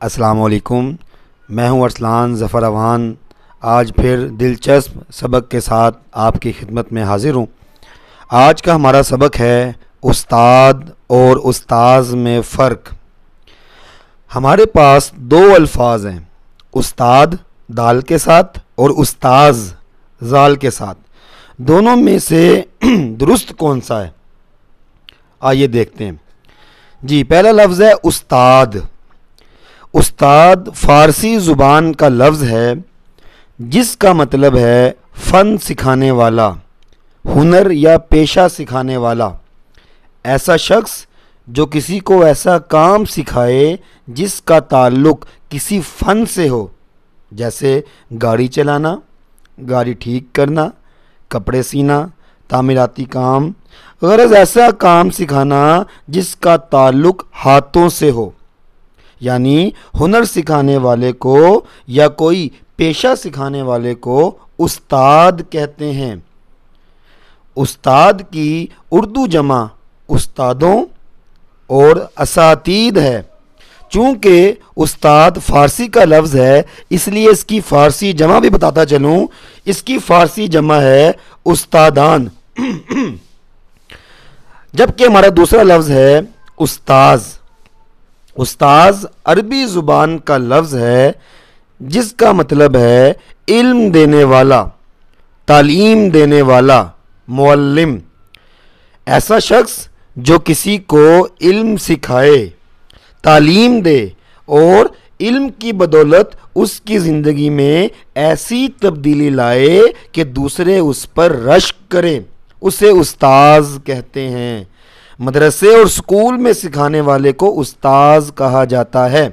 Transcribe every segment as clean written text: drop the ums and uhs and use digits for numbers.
السلام علیکم، میں ہوں ارسلان ظفر اوان۔ آج پھر دلچسپ سبق کے ساتھ آپ کی خدمت میں حاضر ہوں۔ آج کا ہمارا سبق ہے استاد اور استاذ میں فرق۔ ہمارے پاس دو الفاظ ہیں، استاد دال کے ساتھ اور استاذ زال کے ساتھ۔ دونوں میں سے درست کون سا ہے؟ آئیے دیکھتے ہیں۔ جی، پہلا لفظ ہے استاد۔ استاد فارسی زبان کا لفظ ہے جس کا مطلب ہے فن سکھانے والا، ہنر یا پیشہ سکھانے والا۔ ایسا شخص جو کسی کو ایسا کام سکھائے جس کا تعلق کسی فن سے ہو، جیسے گاڑی چلانا، گاڑی ٹھیک کرنا، کپڑے سینا، تعمیراتی کام، غرض ایسا کام سکھانا جس کا تعلق ہاتھوں سے ہو۔ یعنی ہنر سکھانے والے کو یا کوئی پیشہ سکھانے والے کو استاد کہتے ہیں۔ استاد کی اردو جمع استادوں اور اساتید ہے۔ چونکہ استاد فارسی کا لفظ ہے، اس لیے اس کی فارسی جمع بھی بتاتا چلوں۔ اس کی فارسی جمع ہے استادان، جبکہ ہمارا دوسرا لفظ ہے استاذ۔ استاذ عربی زبان کا لفظ ہے جس کا مطلب ہے علم دینے والا، تعلیم دینے والا، معلم۔ ایسا شخص جو کسی کو علم سکھائے، تعلیم دے اور علم کی بدولت اس کی زندگی میں ایسی تبدیلی لائے کہ دوسرے اس پر رشک کریں، اسے استاذ کہتے ہیں۔ مدرسے اور اسکول میں سکھانے والے کو استاذ کہا جاتا ہے۔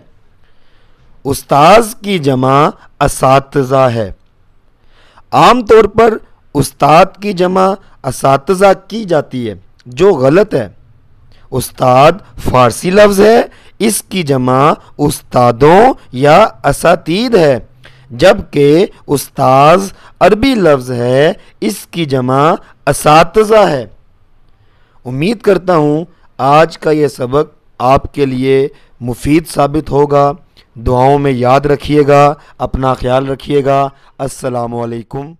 استاذ کی جمع اساتذہ ہے۔ عام طور پر استاد کی جمع اساتذہ کی جاتی ہے، جو غلط ہے۔ استاد فارسی لفظ ہے، اس کی جمع استادوں یا اساتید ہے، جبکہ استاذ عربی لفظ ہے، اس کی جمع اساتذہ ہے۔ امید کرتا ہوں آج کا یہ سبق آپ کے لیے مفید ثابت ہوگا۔ دعاؤں میں یاد رکھیے گا، اپنا خیال رکھیے گا۔ السلام علیکم۔